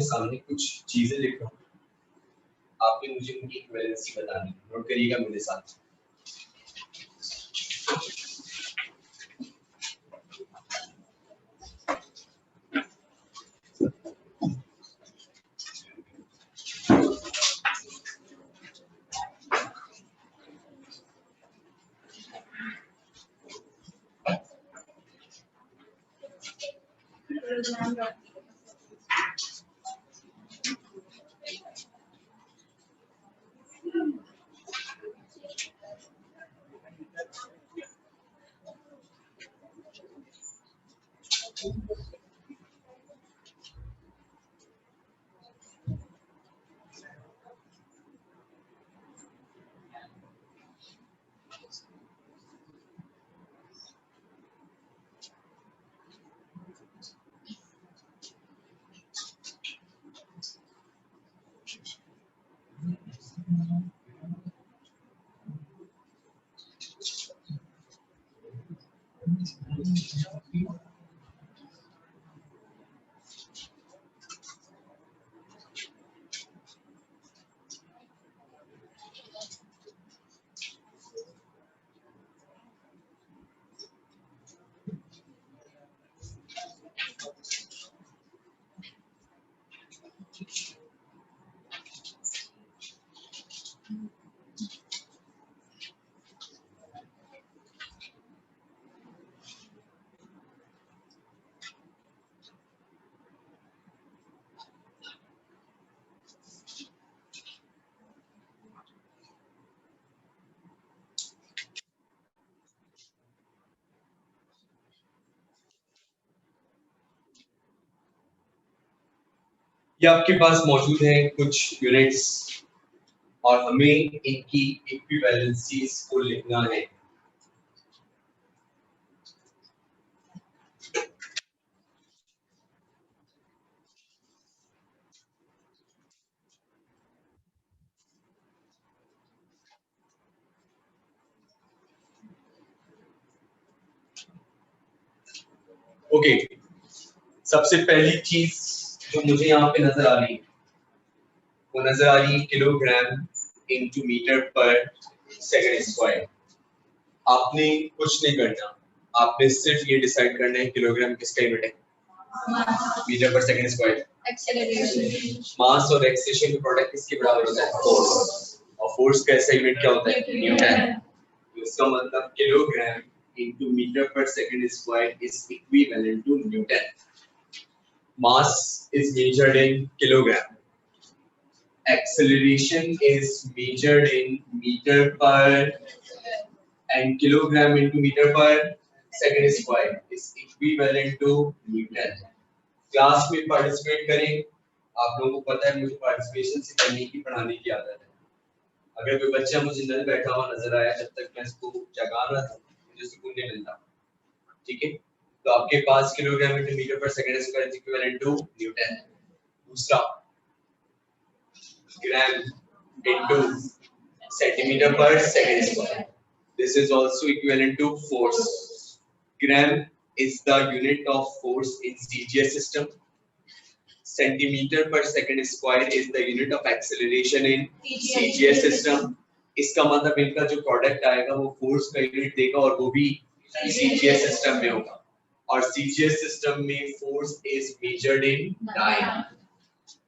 सामने कुछ चीजें लिख रहा हूँ, आपने मुझे उनकी इक्विवेलेंसी बतानी, नोट करिएगा मेरे साथ। ये आपके पास मौजूद है कुछ यूनिट्स और हमें इनकी इक्विवेलेंसीज को लिखना है। ओके, सबसे पहली चीज जो मुझे यहाँ पे नजर आ रही है वो नजर आ रही है kilogram into metre per second square. आपने कुछ नहीं करना, आपने सिर्फ ये डिसाइड करना है किलोग्राम किसका यूनिट है, मीटर पर सेकंड स्क्वायर। मास और एक्सेलरेशन का प्रोडक्ट किसके बराबर होता है, फोर्स, और फोर्स का ऐसा यूनिट क्या होता है, न्यूटन। तो इसका मतलब kilogram into meter per second square is equivalent to Newton. Mass is measured in kilogram. Acceleration is measured in meter per, and kilogram into meter per second square is equivalent to Newton. Class में participate करें, आप लोगों को पता है मुझे participation से करने की पढ़ाने की आदत है। अगर कोई बच्चा मुझे नल बैठा हुआ नजर आया जब तक मैं इसको जगा रहा था मुझे सुकून नहीं मिलता, ठीक है। तो आपके पास kilogram into metre per second square is equivalent to newton. दूसरा ग्राम इनटू सेंटीमीटर पर second square, this is also equivalent to force. Gram is the unit of force in CGS system. Centimeter per second square is the unit of acceleration in CGS system. इसका मतलब इनका जो product आएगा वो force का unit देगा और वो भी CGS सिस्टम में होगा, और CGS सिस्टम में force is measured in dyne.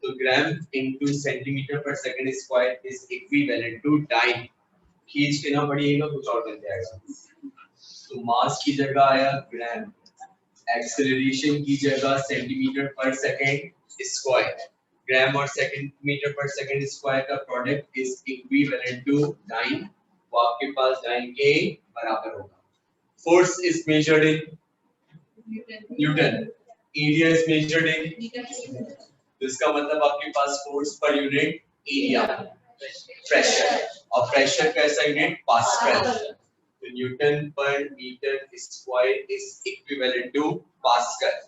तो ग्राम इनटू सेंटीमीटर पर second square is equivalent to dyne. खींच के ना पढ़िएगा कुछ और बन जाएगा। तो मास की जगह आया ग्राम, एक्सेलरेशन की जगह सेंटीमीटर पर सेकंड स्क्वायर, ग्राम और सेंटीमीटर पर सेकंड स्क्वायर का product is equivalent to dyne, वो आपके पास डाइन के बराबर होगा। Force is measured in newton, area is measured in, तो इसका मतलब आपके पास फोर्स पर यूनिट एरिया, प्रेशर, और प्रेशर का ऐसा यूनिट पास्कल। तो न्यूटन पर metre square is equivalent to pascal.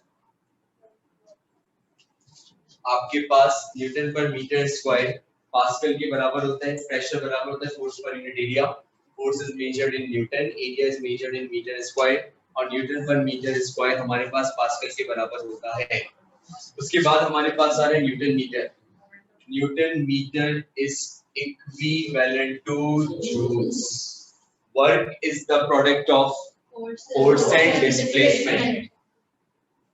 आपके पास न्यूटन पर मीटर स्क्वायर पास्कल के बराबर होता है, प्रेशर बराबर होता है फोर्स पर unit area. Force is measured in newton, area is measured in metre square, और न्यूटन पर मीटर स्क्वायर हमारे पास पास्कल के बराबर होता है। उसके बाद हमारे पास आ रहा है newton metre. Newton metre is equivalent to joules. Work is the product of force and displacement.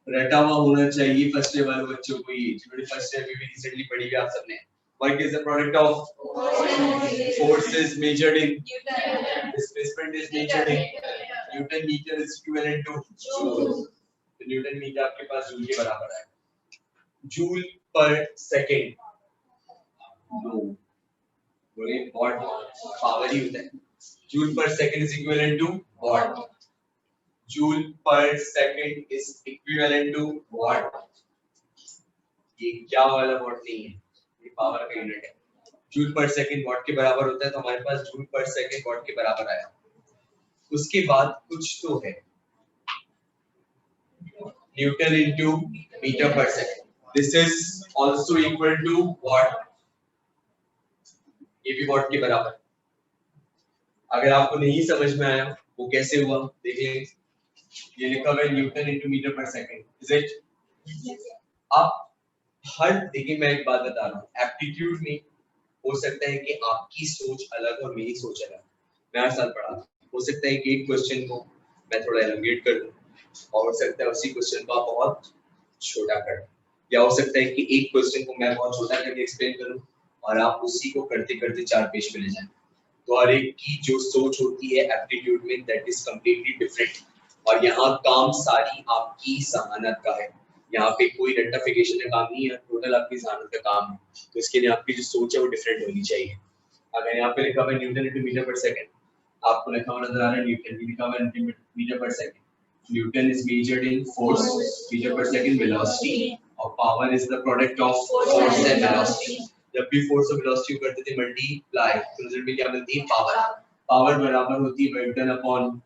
रटा हुआ होना चाहिए फर्स्ट ईयर वाले बच्चों को ये जो फर्स्ट ईयर में भी रिसेंटली पढ़ी हुई आप सबने. Work is the product of force is measured in Newton. Displacement is measured in Newton meter is equivalent to joule. तो न्यूटन मीटर आपके पास जूल के बराबर है. Joule per second. नो बोले वॉट पावर ही होता है. Joule per second is equivalent to watt. Joule per second is equivalent to watt. ये क्या वाला वॉट नहीं है, ये पावर का यूनिट है. जूल पर सेकंड वॉट के बराबर होता है, तो हमारे पास जूल पर सेकंड वॉट के बराबर आया. उसके बाद कुछ तो है newton into metre per second. This is also equal to watt. ये भी वॉट के बराबर. अगर आपको नहीं समझ में आया वो कैसे हुआ देखिए. ये लिखा हुआ है newton into metre per second. Is it? आप हर देखिए मैं एक बात बता रहा हूँ, एप्टीट्यूड में हो सकता है कि आपकी सोच अलग और मेरी सोच अलग. मैं हर साल पढ़ा, हो सकता है कि एक क्वेश्चन को मैं थोड़ा एलोंगेट कर दूं और हो सकता है उसी क्वेश्चन को आप बहुत छोटा कर दें, या हो सकता है कि एक क्वेश्चन को मैं बहुत छोटा करके एक्सप्लेन करूं और आप उसी को करते करते 4 पेज पे ले जाएं. तो हर एक की जो सोच होती है एप्टीट्यूड में दैट इज कंप्लीटली डिफरेंट. और यहाँ काम सारी आपकी जहानत का है. यहाँ पे कोई रेक्टिफिकेशन का काम नहीं है, टोटल आपकी जहानत का काम है. तो इसके लिए आपकी जो सोच है वो डिफरेंट होनी चाहिए. अगर यहाँ पे लिखा हुआ है newton into metre per second, आपको लिखा हुआ नजर आ रहा है न्यूटन, लिखा हुआ है metre per second. Newton is measured in force, meter per second velocity, और power is the product of force and velocity. जब भी force और velocity को करते थे multiply, तो रिजल्ट में क्या मिलती है? पावर. पावर बराबर होती है वर्क डन अपॉन,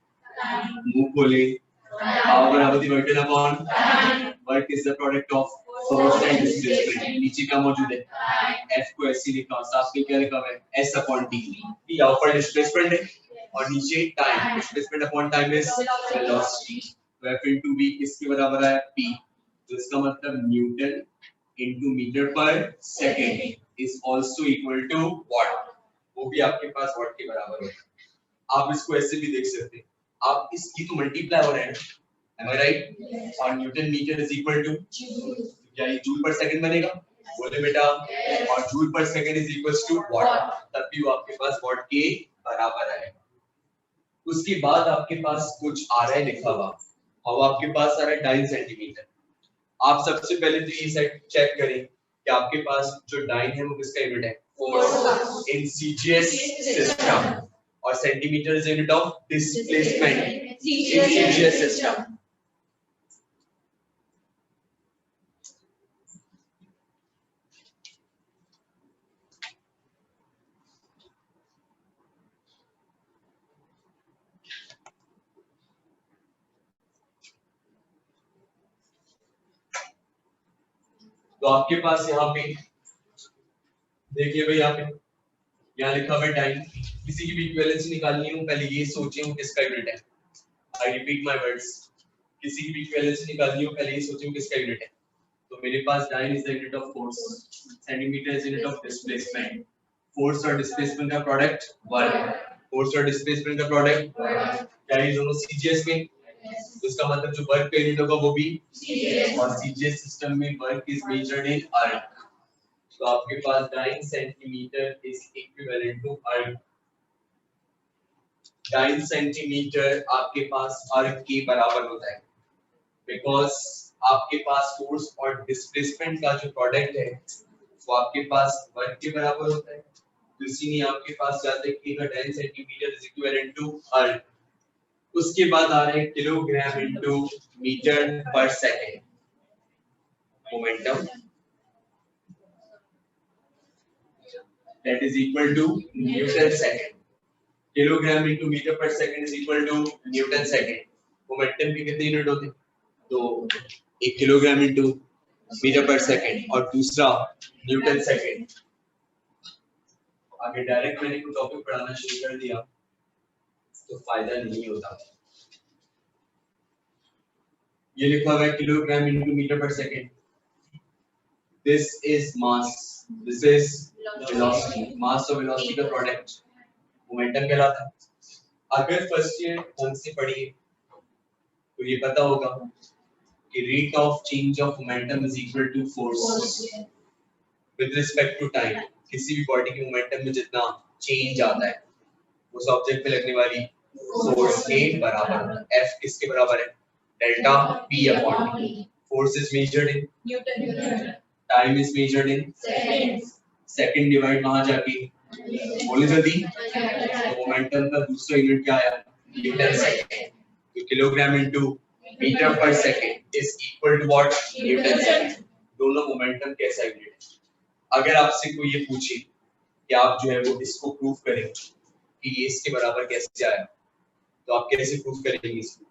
मुंह खोले, पावर बराबर होती है work done upon work is the product of force and displacement. नीचे क्या मौजूद है? F को ऐसे लिखा, साथ में क्या लिखा हुआ है? S upon t. यहाँ पर डिस्प्लेसमेंट है और नीचे time. Displacement upon time is velocity. तो F into v किसके बराबर है? P. तो इसका मतलब Newton into metre per second is also equal to what? वो भी आपके पास वॉट के बराबर होगा. आप इसको ऐसे भी देख सकते हैं, आप इसकी तो मल्टीप्लाई हो रहा है, am I right? और newton metre is equal to क्या ये जूल पर सेकंड बनेगा? बोले बेटा. और joule per second is equals to what? तब भी वो आपके पास वॉट के बराबर आएगा. उसके बाद आपके पास कुछ आ रहा है लिखा हुआ, और आपके पास आ रहा है 2.5 सेंटीमीटर. आप सबसे पहले तो ये सेट चेक करें कि आपके पास जो डाइन है वो किसका यूनिट है? Force in CGS system. और centimetre is unit of displacement in CGS system. तो आपके पास यहाँ पे देखिए भाई, यहाँ लिखा हुआ है टाइम. किसी की भी इक्विवेलेंसी निकालनी हो पहले ये सोचें वो किसका यूनिट है. आई रिपीट माय वर्ड्स, किसी की भी इक्विवेलेंसी निकालनी हो पहले ये सोचें वो किसका यूनिट है. तो मेरे पास dyne is the unit of force, centimetre is unit of displacement. Force और डिस्प्लेसमेंट का प्रोडक्ट वर्क. फोर्स और डिस्प्लेसमेंट का प्रोडक्ट क्या ये दोनों सीजीएस में? तो इसका मतलब जो वर्क का यूनिट होगा वो भी सीजीएस. और सीजीएस सिस्टम में वर्क इज मेजर्ड इन अर्क. तो आपके पास 9 सेंटीमीटर इज इक्विवेलेंट टू अर्क. 9 सेंटीमीटर आपके पास अर्क के बराबर होता है, बिकॉज आपके पास फोर्स और डिस्प्लेसमेंट का जो प्रोडक्ट है वो आपके पास वर्क के बराबर होता है. तो इसीलिए आपके पास जाता है कि 10 सेंटीमीटर इज इक्विवेलेंट टू अर्क. उसके बाद आ रहा है kilogram into metre per second. Momentum that is equal to Newton second. Kilogram into metre per second is equal to Newton second. Momentum के कितने यूनिट होते हैं? तो एक kilogram into metre per second और दूसरा न्यूटन सेकंड. आगे direct मैंने कोई टॉपिक पढ़ाना शुरू कर दिया तो फायदा नहीं होता. ये लिखा हुआ है kilogram into metre per second. This is mass. This is velocity. Mass और velocity का product momentum कहलाता है. अगर फर्स्ट ईयर कौन सी पढ़ी तो ये पता होगा कि rate of change of momentum is equal to force with respect to time. किसी भी बॉडी के मोमेंटम में जितना चेंज आता है उस ऑब्जेक्ट पे लगने वाली फोर्स के बराबर. F किसके बराबर है? Delta P upon T. Force is measured in Newton. Time is measured in seconds. Second divide वहां जाके बोले जल्दी. तो मोमेंटम का दूसरा यूनिट क्या आया? Newton second. तो kilogram into metre per second is equal to what? Newton second. दोनों मोमेंटम कैसा यूनिट है? अगर आपसे कोई ये पूछे कि आप जो है वो इसको प्रूव करें कि ये इसके बराबर कैसे आया, तो आप कैसे प्रूव करेंगे इसको?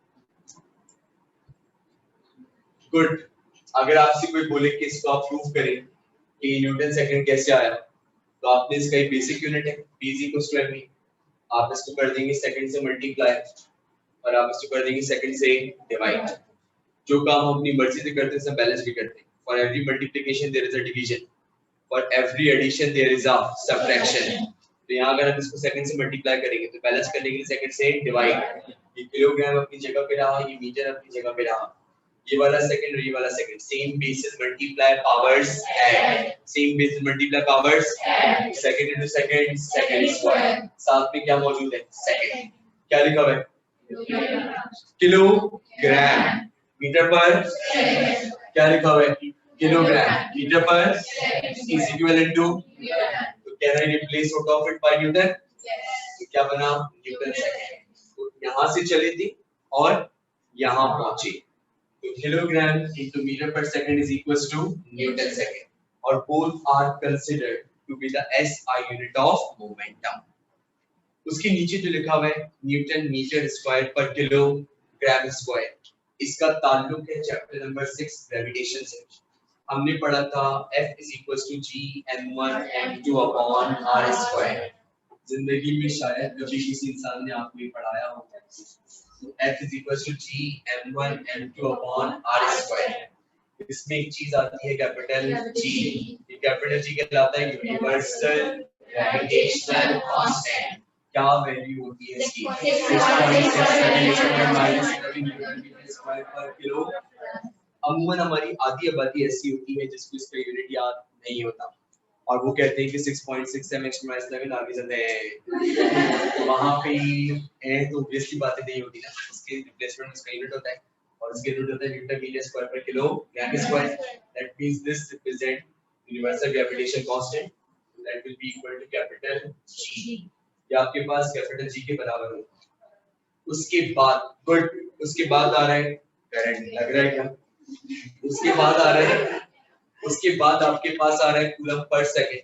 गुड. अगर आपसे कोई बोले कि इसको आप प्रूव करें कि न्यूटन सेकंड कैसे आया, तो आपने इसका एक बेसिक यूनिट है p = mv. आप इसको कर देंगे सेकंड से मल्टीप्लाई और आप इसको कर देंगे सेकंड से डिवाइड. जो काम हम अपनी मर्जी से करते हैं सब बैलेंस भी करते हैं. For every multiplication there is a division, for every addition there is a subtraction. तो यहाँ अगर हम इसको सेकंड से मल्टीप्लाई करेंगे तो बैलेंस करने के लिए सेकंड से डिवाइड. ये किलोग्राम अपनी जगह पे रहा, ये मीटर अपनी जगह पे रहा. ये वाला सेकंड और ये वाला second same basis multiply powers add. Same basis multiply powers add. Second into second second square. साथ में क्या मौजूद है? सेकंड. क्या लिखा हुआ है? किलोग्राम. मीटर पर क्या लिखा हुआ है? Kilogram. Metre per is equivalent to. तो can I replace root of it by newton? तो क्या बना? Newton second. तो यहां से चली थी और यहां पहुंची. तो kilogram into meter per second is equals to Newton second, or both are considered to be the SI unit of momentum. उसके नीचे जो लिखा हुआ है न्यूटन मीटर स्क्वायर पर किलोग्राम स्क्वायर, इसका ताल्लुक है चैप्टर नंबर 6 ग्रेविटेशन से. हमने पढ़ा था F is equals to G m1 m2 upon r square. जिंदगी में शायद कभी किसी इंसान ने आपको ये पढ़ाया हो. F is equals to G m1 m2 upon r square. इसमें एक चीज आती है कैपिटल G. ये कैपिटल G कहलाता है यूनिवर्सल ग्रेविटेशनल कांस्टेंट. क्या वैल्यू होती है इसकी? 6.67 minus 11 Newton metre square per kilo. अमूमन हमारी आधी आबादी ऐसी होती है जिसको इसका यूनिट याद नहीं होता और वो कहते हैं कि 6.6 mx माइनस 11 आगे चलते हैं. वहां पे है तो ऑब्वियसली बातें नहीं होती ना. इसके रिप्लेसमेंट इसका यूनिट होता है और इसके यूनिट होता है newton metre square per kilogram square. That means this represent universal gravitation constant. That will be equal to capital G. ये आपके पास कैपिटल G के बराबर होगा. उसके बाद गुड. उसके बाद आ रहा है करंट. लग रहा है क्या? उसके बाद आ रहा है, उसके बाद आपके पास आ रहा है कूलम पर सेकंड.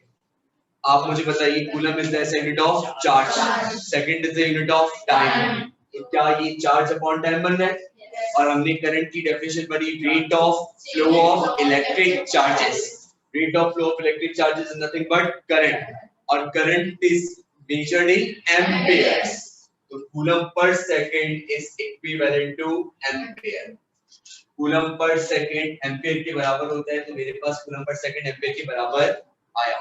आप मुझे बताइए coulomb is the unit of charge, second is the unit of time. तो क्या ये चार्ज अपॉन टाइम बन रहा है? और हमने करंट की डेफिनेशन पढ़ी rate of flow of electric charges. Rate of flow of electric charges is nothing but current और current is measured in amperes. तो कूलम पर second is equivalent to ampere. Coulomb पर सेकंड एम्पियर के बराबर होता है. तो मेरे पास कूलम पर सेकंड एम्पियर के बराबर आया.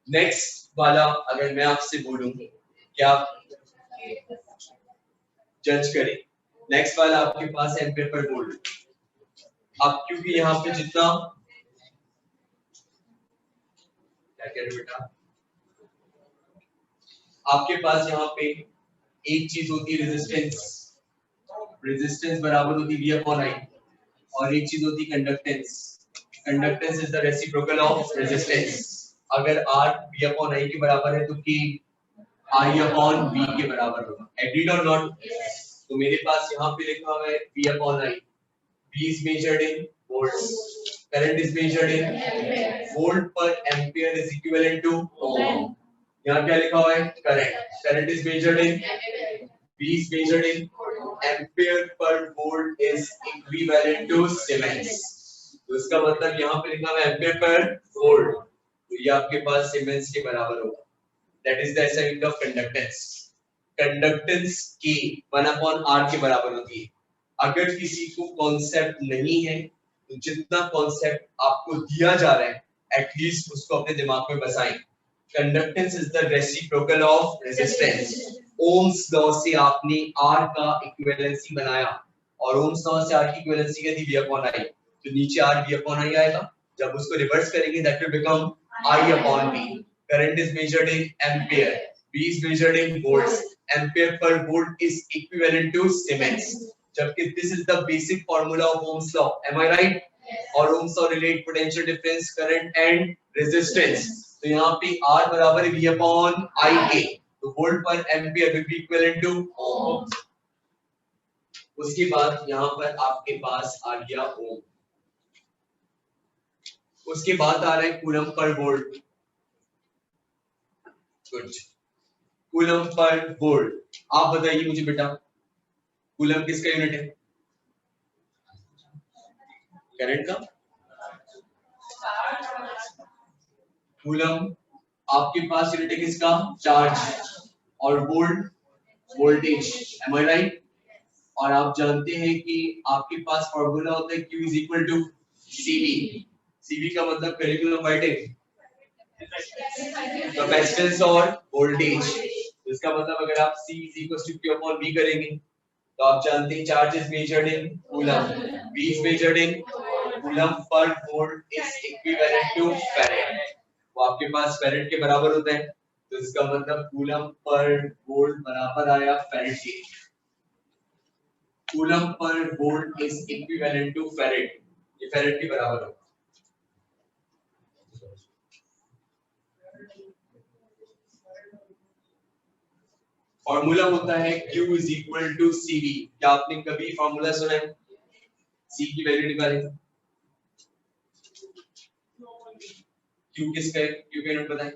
नेक्स्ट वाला अगर मैं आपसे बोलूं क्या आप जज करें. नेक्स्ट वाला आपके पास एम्पियर पर वोल्ट. अब क्योंकि यहाँ पे जितना क्या कह रहे बेटा, आपके पास यहाँ पे एक चीज होती है रेजिस्टेंस. रेजिस्टेंस बराबर होती है V upon I और एक चीज होती है conductance. Conductance is the reciprocal of resistance. अगर R V upon I के बराबर है तो K I upon V के बराबर होगा. एग्रीड और नॉट? तो मेरे पास यहाँ पे लिखा हुआ है V upon I. V is measured in volts. Current is measured in volt per ampere is equivalent to ohm. यहाँ क्या लिखा हुआ है? Current. Current is measured in V is measured in ampere per volt is equivalent to Siemens. तो इसका मतलब यहाँ पे लिखा हुआ है एम्पियर पर वोल्ट. तो ये आपके पास सीमेंस के बराबर होगा. That is the SI unit of conductance. Conductance की 1/r के बराबर होती है. अगर किसी को कॉन्सेप्ट नहीं है तो जितना कॉन्सेप्ट आपको दिया जा रहा है एटलीस्ट उसको अपने दिमाग में बसाएं। Conductance is the reciprocal of resistance. Ohm's law से आपने R का इक्विवेलेंसी बनाया और ओम्स लॉ से R की इक्विवेलेंसी क्या थी V अपॉन I, तो नीचे R V अपॉन I आएगा। जब उसको रिवर्स करेंगे that will become I upon V। Current is measured in ampere, V is measured in volts, ampere per volt is equivalent to Siemens, जबकि this is the basic formula of Ohm's law, am I right? और Ohm's law relate potential difference, current and resistance। तो यहाँ पे R बराबर है V upon I के, तो volt पर ampere will be equivalent to ओम। उसके बाद यहाँ पर आपके पास आ गया ओम। उसके बाद आ रहा है coulomb per volt. Good, coulomb per volt. आप बताइए मुझे बेटा, कूलम किसका यूनिट है? करंट का। कूलम आपके पास यूनिट है किसका? चार्ज। और वोल्ट वोल्टेज, एम आई राइट? और आप जानते हैं कि आपके पास फॉर्मूला होता है Q is equal to CV। CV का मतलब पेरिकुलम वाइटिंग, कैपेसिटेंस और वोल्टेज। इसका मतलब अगर आप C is equal to Q upon V करेंगे तो आप जानते हैं charge is measured in coulomb, V is measured in coulomb per volt is equivalent to farad. वो आपके पास फैरेड के बराबर होता है, तो इसका मतलब कूलम पर वोल्ट बराबर आया फैरेड के। Coulomb per volt is equivalent to farad, ये फैरेड के बराबर होगा। फॉर्मूला होता है Q is equal to CV। क्या आपने कभी फॉर्मूला सुना है? C की वैल्यू निकालें। Q किसका है? Q का यूनिट बताएं,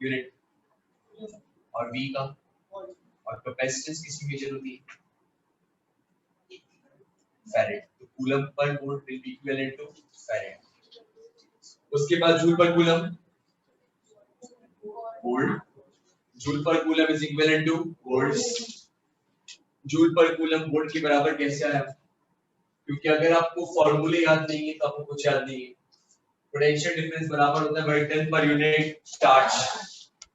यूनिट। और V का, और कैपेसिटेंस किसकी मेजर होती है? फैरेड। तो coulomb per volt will be equivalent to farad. उसके बाद joule per coulomb volt, joule per coulomb is equivalent to volts. Joule per coulomb volt के बराबर कैसे आया? क्योंकि अगर आपको फॉर्मूले याद नहीं है तो आपको कुछ याद नहीं है। पोटेंशियल डिफरेंस बराबर होता है work done per unit charge.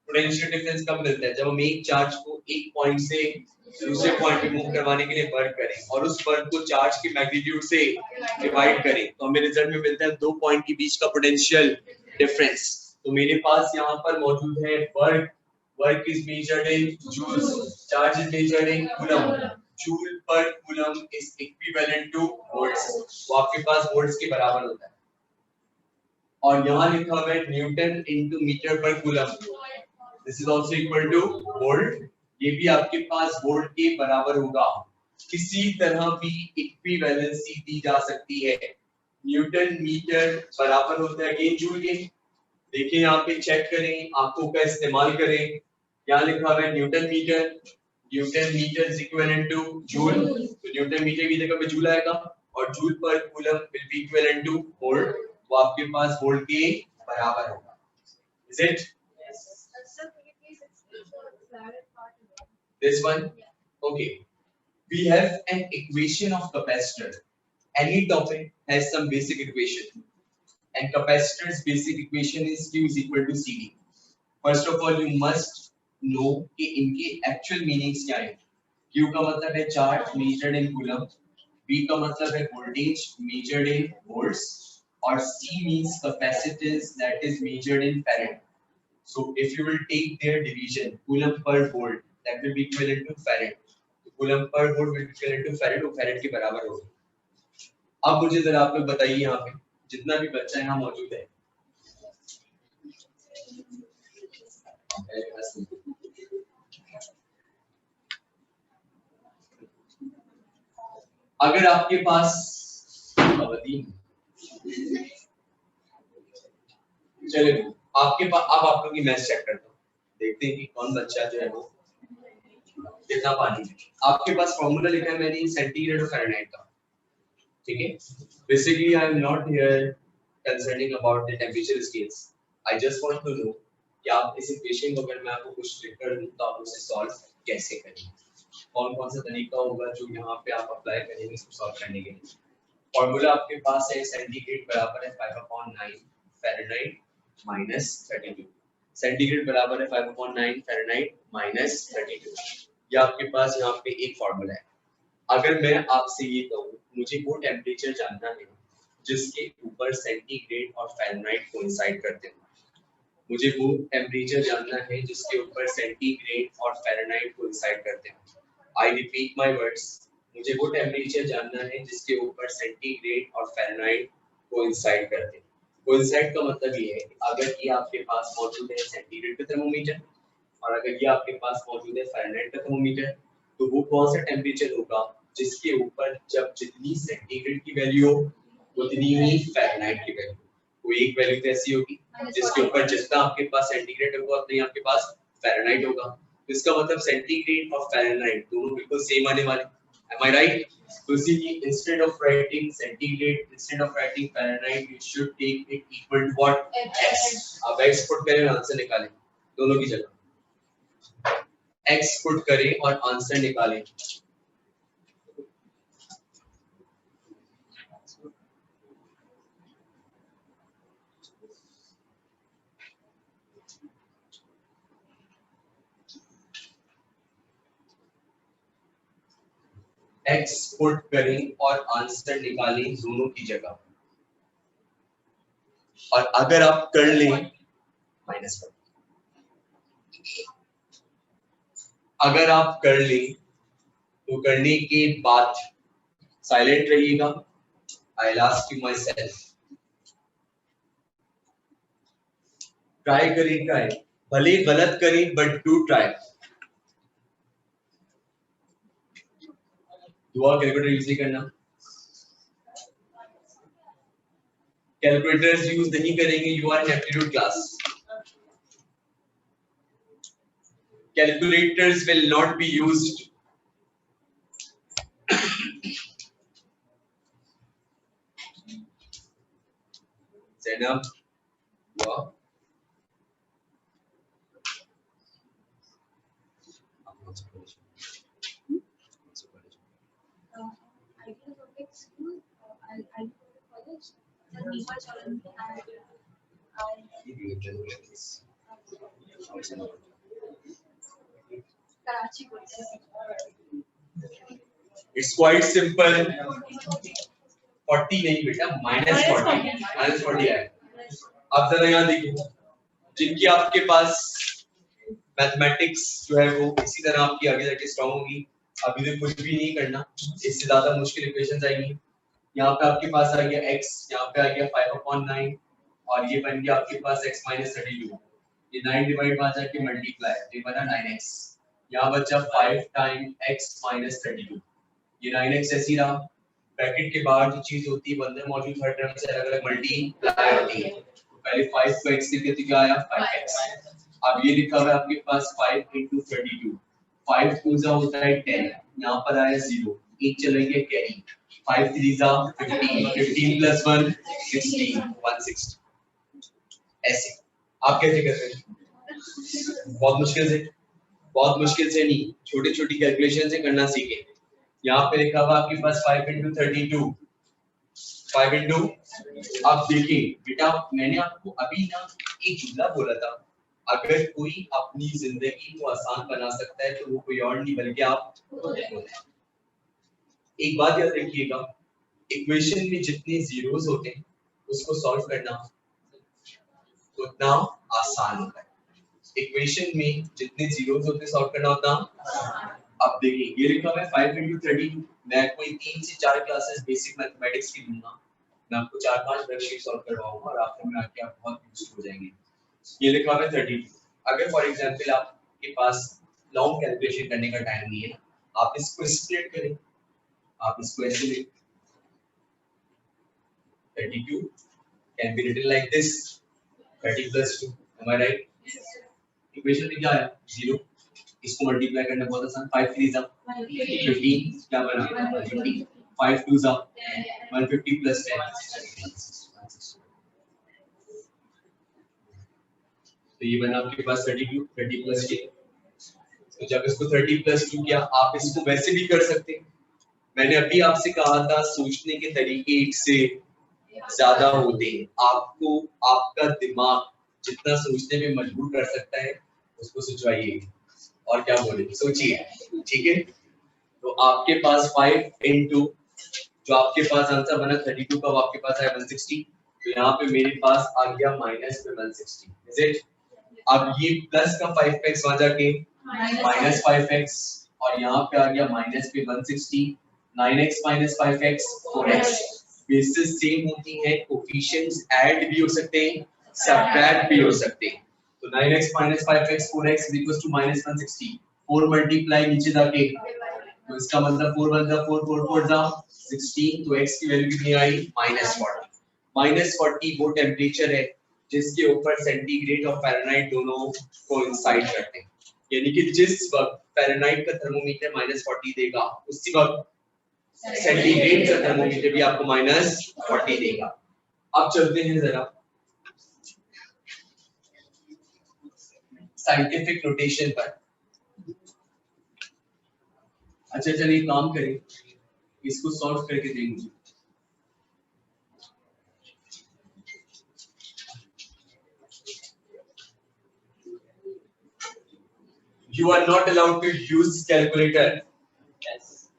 Potential difference कब मिलता है? जब हम एक चार्ज को एक पॉइंट से दूसरे पॉइंट पे मूव करवाने के लिए वर्क करें और उस वर्क को चार्ज के मैग्नीट्यूड से डिवाइड करें तो हमें रिजल्ट में मिलता है दो पॉइंट के बीच का पोटेंशियल डिफरेंस। तो मेरे पास यहाँ पर मौजूद है work, work is measured in joules, charge is measured in coulomb, joule per coulomb is equivalent to volts. वो आपके पास वोल्ट्स के बराबर होता है। और यहाँ लिखा हुआ है न्यूटन इनटू मीटर पर coulomb, this is also equal two volt, ये भी आपके पास वोल्ट के बराबर होगा। किसी तरह भी इक्विवेलेंसी दी जा सकती है। न्यूटन मीटर बराबर होता है अगेन जूल के। देखिए यहाँ पे चेक करें, आंखों का इस्तेमाल करें। क्या लिखा हुआ है? Newton metre, newton metre is equivalent to joule, तो न्यूटन मीटर की जगह पे जूल आएगा। और joule per coulomb will be equivalent to volt, वो आपके पास वोल्ट के बराबर होगा। Is it? This one? Okay. We have an equation of capacitor. Any topic has some basic equation. And capacitor's basic equation is Q is equal to CD. First of all, you must know कि इनके actual meanings क्या है। Q का मतलब है charge measured in coulomb, V का मतलब है voltage measured in volts, और C means capacitance that is measured in farad. So if you will take their division, coulomb per volt, that will be equivalent to farad. So coulomb per volt will be equivalent to farad, वो farad के बराबर होगा। अब मुझे जरा आप लोग बताइए यहाँ पे जितना भी बच्चा यहाँ मौजूद है, अगर आपके पास चले आपके पास, अब आप लोग की मैथ चेक करता हूँ, देखते हैं कि कौन बच्चा जो है वो कितना पानी है। आपके पास फॉर्मूला लिखा है मैंने सेंटीग्रेड और फ़ारेनहाइट का, ठीक है। Basically I am not here concerning about the temperature scales, I just want to know कि आप इस इक्वेशन को अगर मैं आपको कुछ लिख कर दूं तो आप उसे सॉल्व कैसे करेंगे, कौन कौन सा तरीका होगा जो यहाँ पे आप अप्लाई करेंगे इसको सॉल्व करने के लिए। फॉर्मूला आपके पास है सेंटीग्रेड बराबर है 5/9 फ़ारेनहाइट माइनस 32। सेंटीग्रेड बराबर है 5/9 फ़ारेनहाइट माइनस 32। ये आपके पास यहाँ पे एक फॉर्मूला है। अगर मैं आपसे ये कहूँ मुझे वो टेम्परेचर जानना है जिसके ऊपर सेंटीग्रेड और फ़ारेनहाइट कोइंसाइड करते हैं, मुझे वो टेम्परेचर जानना है जिसके ऊपर सेंटीग्रेड और फ़ारेनहाइट कोइंसाइड करते हैं। आई रिपीट माय वर्ड्स, मुझे वो टेम्परेचर जानना है जिसके ऊपर सेंटीग्रेड और फ़ारेनहाइट कोइंसाइड करते हैं। कोइंसाइड का मतलब ये है कि अगर ये आपके पास मौजूद है सेंटीग्रेड का थर्मोमीटर और अगर ये आपके पास मौजूद है फ़ारेनहाइट का थर्मोमीटर, तो वो कौन सा टेम्परेचर होगा जिसके ऊपर जब जितनी सेंटीग्रेड की वैल्यू हो उतनी ही फ़ारेनहाइट की वैल्यू। कोई एक वैल्यू तो ऐसी होगी जिसके ऊपर जितना आपके पास सेंटीग्रेड होगा उतना ही आपके पास फ़ारेनहाइट होगा। तो इसका मतलब सेंटीग्रेड और फ़ारेनहाइट दोनों बिल्कुल सेम आने वाले। Am I right? So see, instead of writing centigrade, instead of writing Fahrenheit, you should take it equal to what? X. अब X put करें आंसर निकालें दोनों की जगह। X put करें और आंसर निकालें। X पुट करें और आंसर निकालें दोनों की जगह। और अगर आप कर लें माइनस कर, अगर आप कर लें तो करने के बाद साइलेंट रहिएगा। I'll ask you myself. Try करें, ट्राई भले गलत करें बट डू ट्राई। दुआ कैलकुलेटर यूज नहीं करना, कैलकुलेटर्स यूज नहीं करेंगे। You are in aptitude class. Calculators will not be used. Zainab, wow. It's quite simple. 40 नहीं बेटा, -40 है। आप जरा यहाँ देखिए, जिनकी आपके पास मैथमेटिक्स जो है वो इसी तरह आपकी आगे जाके स्ट्रॉन्ग होगी, अभी तो कुछ भी नहीं करना, इससे ज्यादा मुश्किल इक्वेशंस आएंगी। यहाँ पे आपके पास आ गया x, यहाँ पे आ गया 5/9 और ये बन गया आपके पास x - 32। ये 9 डिवाइड में आ जाके मल्टीप्लाई, ये बना 9x। यहाँ बचा 5 टाइम x - 32। ये 9x ऐसी रहा। ब्रैकेट के बाहर जो चीज होती है बंदर मौजूद हर टर्म से अलग अलग मल्टीप्लाई होती है। तो पहले 5 को x लिख देते, क्या आया 5x। अब ये लिखा हुआ है आपके पास 5 × 32। 5 2 होता है 10, यहाँ पर आया 0, एक चला गया कैरी। 5 3 15, 15 + 1 16, 160। ऐसे आप कैसे करते हैं? बहुत मुश्किल से नहीं, छोटी छोटी कैलकुलेशन से करना सीखें। यहाँ पे लिखा हुआ आपके पास 5 × 32, 5 × आप देखिए बेटा, मैंने आपको अभी ना एक जुमला बोला था, अगर कोई अपनी जिंदगी को आसान बना सकता है तो वो कोई और नहीं बल्कि आप खुद हैं। एक बात याद रखिएगा, इक्वेशन में जितने जीरोस होते हैं उसको सॉल्व करना उतना आसान होता है। इक्वेशन में जितने जीरोस होते हैं सॉल्व करना उतना। अब देखिए ये लिखा हुआ है 5 × 32। मैं कोई 3 से 4 क्लासेस बेसिक मैथमेटिक्स की दूंगा, मैं आपको 4-5 वर्कशीट सॉल्व करवाऊंगा और आखिर में आके आप बहुत यूज्ड हो जाएंगे। ये लिखा हुआ है 32। अगर फॉर एग्जांपल आपके पास लॉन्ग कैलकुलेशन करने का टाइम नहीं है, आप इसको स्प्लिट करें, आप इसको ऐसे लिखें 32 can be written like this, 30 + 2, am I right? Equation में क्या है 0, इसको मल्टीप्लाई करना बहुत आसान। 5 3 15, क्या बना 50, 5 2 150 + 10, तो ये बना आपके पास 32, 30 + 10। तो जब इसको 30 + 2 किया, आप इसको वैसे भी कर सकते हैं, मैंने अभी आपसे कहा था सोचने के तरीके एक से ज्यादा होते हैं। आपको आपका दिमाग जितना सोचने में मजबूर कर सकता है उसको सोचवाइए और क्या बोले सोचिए, ठीक है। तो आपके पास 5 इंटू जो आपके पास आंसर बना 32 का, वो आपके पास है 160। तो यहाँ पे मेरे पास आ गया माइनस में 160, इज इट। अब ये प्लस का 5x वहां जाके माइनस 5x, और यहाँ पे आ गया माइनस पे 160, 9x minus 5x 4x। Basis same होती है, कोफिशिएंट्स ऐड भी हो सकते हैं, सबट्रैक्ट भी हो सकते हैं। तो 9x minus 5x 4x is equal to minus 160। 4 multiply नीचे जाके, तो इसका मतलब 4 1 4 4 4 जा 16, तो x की वैल्यू कितनी आई -40। -40 वो टेम्परेचर है जिसके ऊपर सेंटीग्रेड और फ़ारेनहाइट दोनों कोइंसाइड करते हैं। यानी कि जिस वक्त फ़ारेनहाइट का थर्मोमीटर -40 देगा, उसी वक्त सेंटीग्रेड का थर्मोमीटर भी आपको -40 देगा। अब चलते हैं जरा साइंटिफिक नोटेशन पर। अच्छा चलिए काम करें, इसको सॉल्व करके दें मुझे। You are not allowed to use calculator. Yes.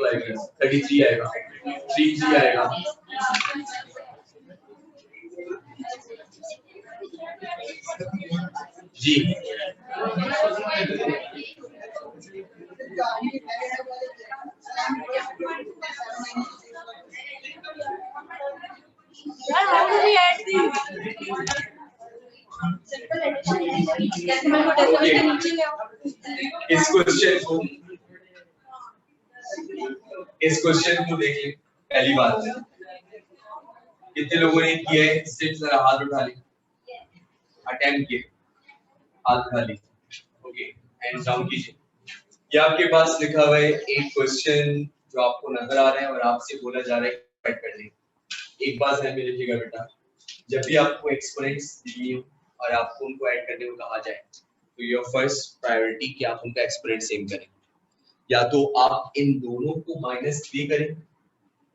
आएगा 33 आएगा 33 आएगा जी। इस क्वेश्चन को देख ले। पहली बात, कितने लोगों ने किया है? सिर्फ जरा हाथ उठा ले, अटेम्प्ट किए, हाथ उठा ले। ओके, एंड डाउन कीजिए। ये आपके पास लिखा हुआ है एक क्वेश्चन जो आपको नजर आ रहा है और आपसे बोला जा रहा है ऐड कर लें। एक बात ध्यान में रखिएगा बेटा, जब भी आपको एक्सपोनेंट्स दिए और आपको उनको ऐड करने को कहा जाए तो योर फर्स्ट प्रायोरिटी कि आप उनका एक्सपोनेंट सेम करें। या तो आप इन दोनों को -3 करें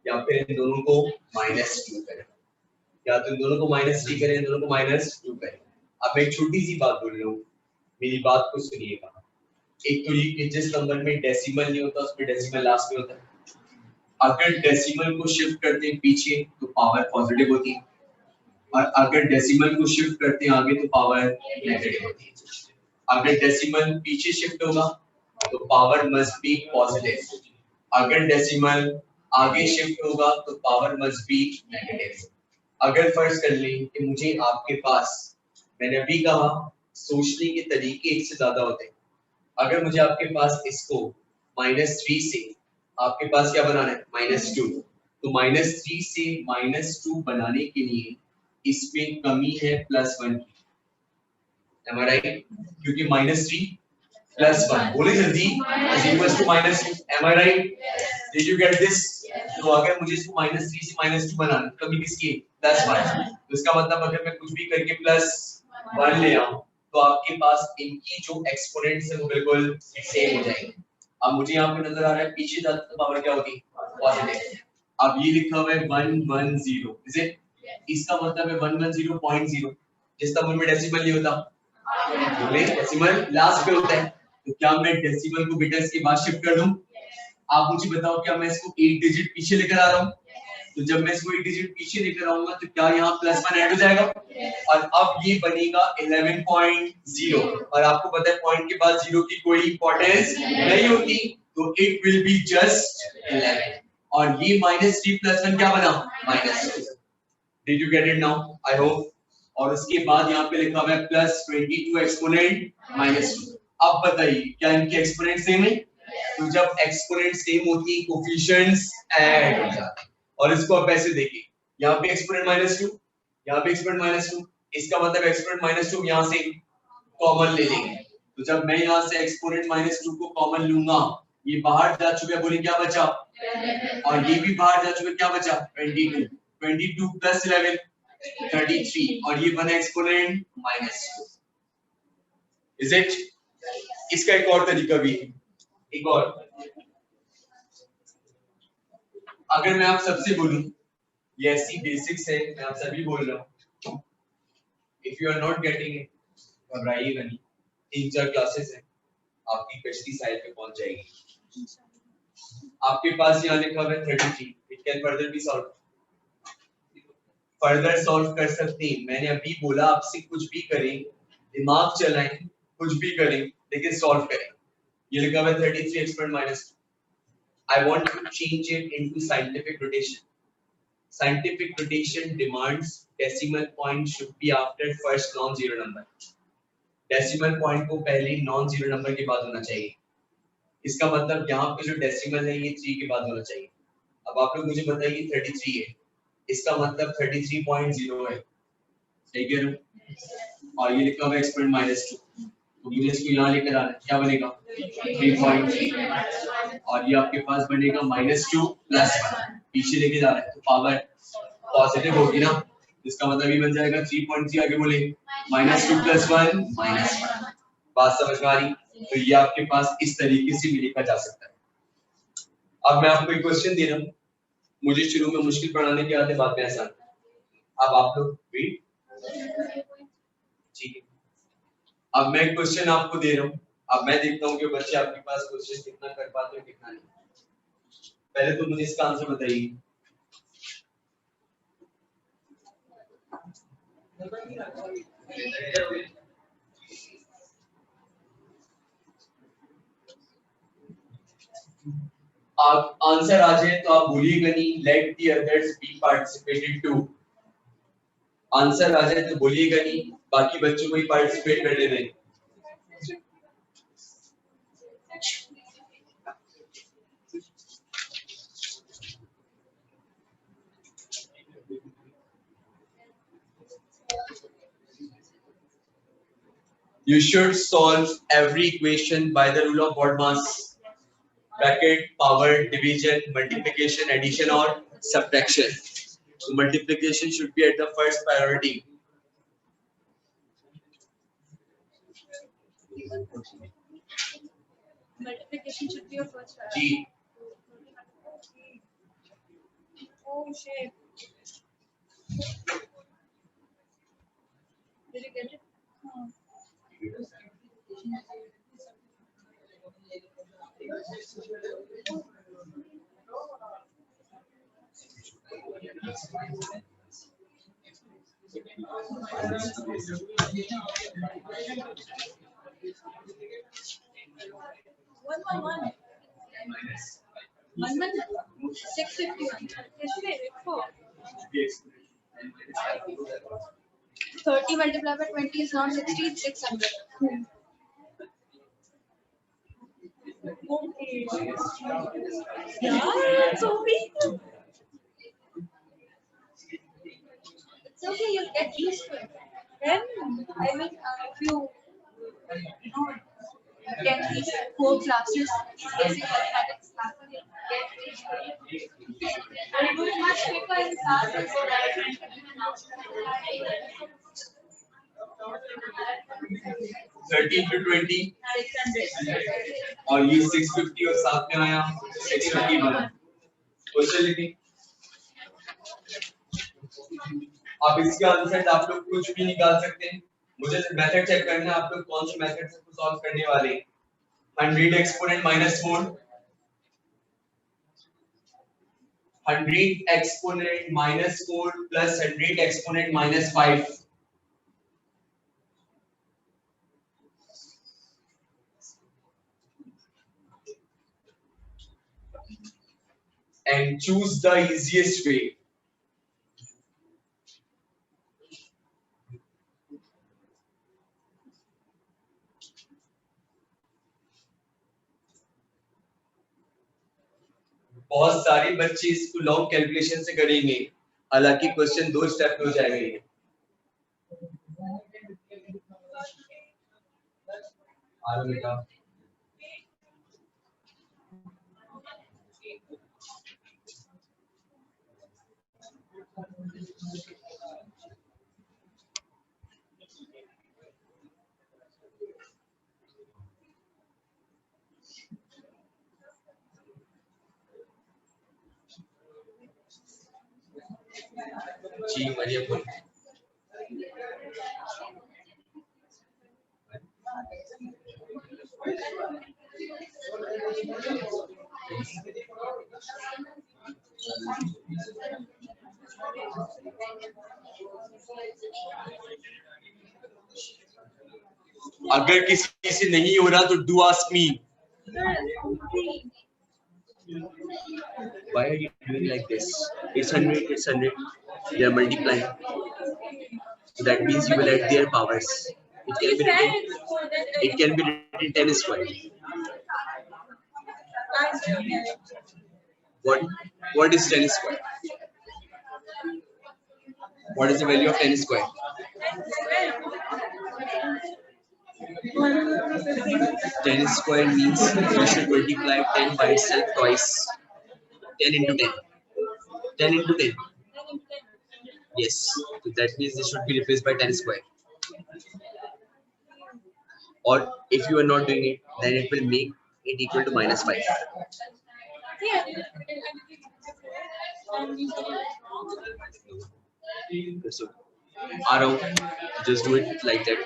या फिर इन दोनों को -2 करें, या तो इन दोनों को -3 करें, इन दोनों को -2 करें। अब मैं एक छोटी सी बात बोल रहा हूँ, मेरी बात को सुनिएगा। एक तो ये कि जिस नंबर में डेसिमल नहीं होता उसमें डेसिमल लास्ट में होता है। अगर डेसिमल को शिफ्ट करते हैं पीछे तो पावर पॉजिटिव होती है, और अगर डेसिमल को शिफ्ट करते हैं आगे तो पावर नेगेटिव होती है। अगर डेसिमल पीछे शिफ्ट होगा तो पावर मस्ट बी पॉजिटिव, अगर डेसिमल आगे शिफ्ट होगा तो पावर मस्ट बी नेगेटिव। अगर फर्ज कर लें कि मुझे आपके पास, मैंने अभी कहा सोचने के तरीके एक से ज्यादा होते हैं, अगर मुझे आपके पास इसको -3 से आपके पास क्या बनाना है -2, तो -3 से -2 बनाने के लिए इसमें कमी है +1 की, Am I right? क्योंकि -3 + 1 बोले जल्दी is equals to -2. Am I right? Did you get this? तो अगर मुझे इसको -3 से -2 बनाना कभी किसकी +1, तो इसका मतलब अगर मैं कुछ भी करके +1 ले आऊं तो आपके पास इनकी जो एक्सपोनेंट्स है वो बिल्कुल सेम हो जाएंगे। अब मुझे यहाँ पे नजर आ रहा है पीछे जाता तो पावर क्या होगी पॉजिटिव। अब ये लिखा हुआ है 110 इज इट, इसका मतलब है 110.0 जिसका मूल में डेसिमल नहीं होता, बोले डेसिमल लास्ट पे होता है, तो क्या मैं डेसिमल को बेटा इसके बाद शिफ्ट कर दूं? आप मुझे बताओ क्या मैं इसको एक डिजिट पीछे लेकर आ रहा हूँ? तो जब मैं इसको एक डिजिट पीछे लेकर आऊंगा तो क्या यहाँ +1 ऐड हो जाएगा और अब ये बनेगा 11.0 और आपको पता है पॉइंट के बाद 0 की कोई इंपॉर्टेंस नहीं होती तो इट विल बी जस्ट 11 और ये -3 + 1 क्या बना -2। Did you get it now? I hope. और उसके बाद यहाँ पे लिखा हुआ है +22 एक्सपोनेंट -2। अब बताइए क्या इनके एक्सपोनेंट सेम है? तो जब एक्सपोनेंट सेम होती है कोफिशिएंट्स ऐड हो जाते हैं और इसको आप ऐसे देखिए यहाँ पे एक्सपोनेंट -2 यहाँ पे एक्सपोनेंट -2 इसका मतलब एक्सपोनेंट -2 यहाँ से कॉमन ले लेंगे तो जब मैं यहाँ से एक्सपोनेंट -2 को कॉमन लूंगा ये बाहर जा चुका है, बोले क्या बचा और ये भी बाहर जा चुका है, क्या बचा 22 22 + 11 33 और ये बना एक्सपोनेंट -2 इज इट। इसका एक और तरीका भी है, एक और अगर मैं आप सबसे बोलूं ये ऐसी बेसिक्स है मैं आप सभी बोल रहा हूँ, if you are not getting it घबराइएगा नहीं, 3-4 क्लासेस है आपकी पिछली साइड पे पहुंच जाएगी। आपके पास यहाँ लिखा हुआ है 33 it can further be solve, further solve कर सकते हैं। मैंने अभी बोला आपसे कुछ भी करें दिमाग चलाएं कुछ भी करें लेकिन सॉल्व करें। ये लिखा हुआ है 33 exponent -2। I want to change it into scientific rotation. Scientific rotation demands decimal point should be after first non-zero number. Decimal point को पहले non-zero number के बाद होना चाहिए। इसका मतलब यहाँ पे जो decimal है ये 3 के बाद होना चाहिए। अब आप लोग मुझे बताइए 33 है, इसका मतलब 33.0 है, सही कह रहा हूँ? और ये लिखा हुआ है एक्सपोनेंट -2 तो मुझे इसको यहाँ लेकर आना है, क्या बनेगा 3.3 और ये आपके पास बनेगा -2 + 1 पीछे लेके जा रहा है तो पावर पॉजिटिव होगी ना, इसका मतलब ये बन जाएगा 3.3 आगे बोले -2 + 1 -1। बात समझ में आ रही? तो ये आपके पास इस तरीके से भी लिखा जा सकता है। अब मैं आपको एक क्वेश्चन दे रहा हूँ, मुझे शुरू में मुश्किल पढ़ाने के आते बाद में आसान, अब आप लोग वेट ठीक है। अब मैं क्वेश्चन आपको दे रहा हूँ, अब मैं देखता हूँ कि बच्चे आपके पास क्वेश्चन कितना कर पाते हैं कितना नहीं। पहले तो मुझे इसका आंसर बताइए। आप आंसर आ जाए तो आप बोलिएगा नहीं let the others be participated to, answer आ जाए तो बोलिएगा नहीं बाकी बच्चों को ही पार्टिसिपेट करने दें। You should solve every equation by the rule of BODMAS, bracket, power, division, multiplication, addition or subtraction. So multiplication should be at the first priority. Multiplication should be your first priority. Ji Oh shit. Did you get it? Oh. One. 651. 30 multiplied by 20 is not 60, it's 600. Okay. Yeah, it's so big. It's okay, you'll get used to it. Then, I mean, if you know, get these 4 classes, these basic mathematics classes, you get and do it much quicker in classes. 13 to 20 और ये 650 और साथ में आया 621 question लिखिए। आप इसके answer आप लोग कुछ भी निकाल सकते हैं। मुझे मेथड चेक करना है आप लोग कौन से मेथड से सॉल्व करने वाले हैं। 100 exponent -4 100 exponent -4 plus 100 exponent -5 and choose the easiest way. बहुत सारे बच्चे इसको लॉन्ग कैलकुलेशन से करेंगे, हालांकि क्वेश्चन 2 स्टेप में हो जाएगा ये। बेटा जी मरिया बोल। अगर किसी से नहीं हो रहा तो do ask me. Why are you doing like this? It's 100, it's 100. They are multiplying. So that means you will add their powers. It can be written 10 square. What is 10 square? What is the value of 10 square? 10 square means you should multiply 10 by itself twice. 10 into 10. 10 into 10. Yes. So that means this should be replaced by 10 square. Or if you are not doing it, then it will make it equal to -5. So, Arav, just do it like that.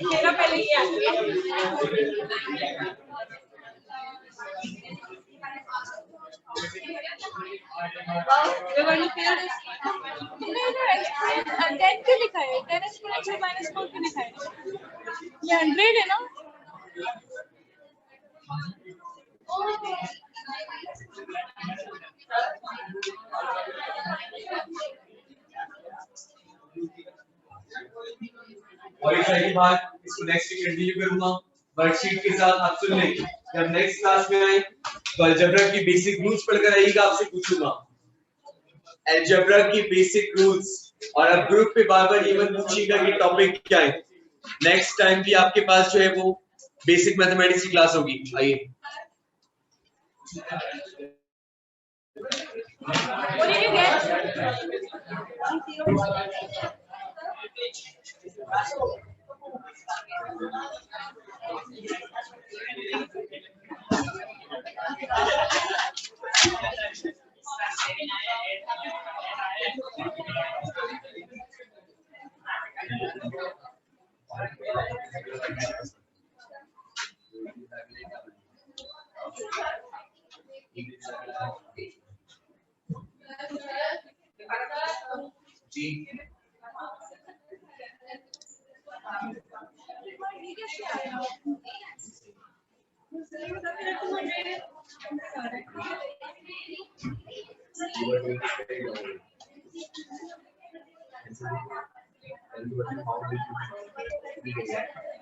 ये 100 है ना? और एक सही बात इसको next week continue करूंगा worksheet के साथ। आप सुन लें जब नेक्स्ट क्लास में आए तो अलजेब्रा की बेसिक रूल्स पढ़कर आइएगा। आपसे पूछूंगा अलजेब्रा की बेसिक रूल्स, और अब ग्रुप पे बार-बार ये मत पूछिएगा कि टॉपिक क्या है। नेक्स्ट टाइम भी आपके पास जो है वो बेसिक मैथमेटिक्स की क्लास होगी। आइए। What did you get? G. You are doing this very well. Tell me how did you feel?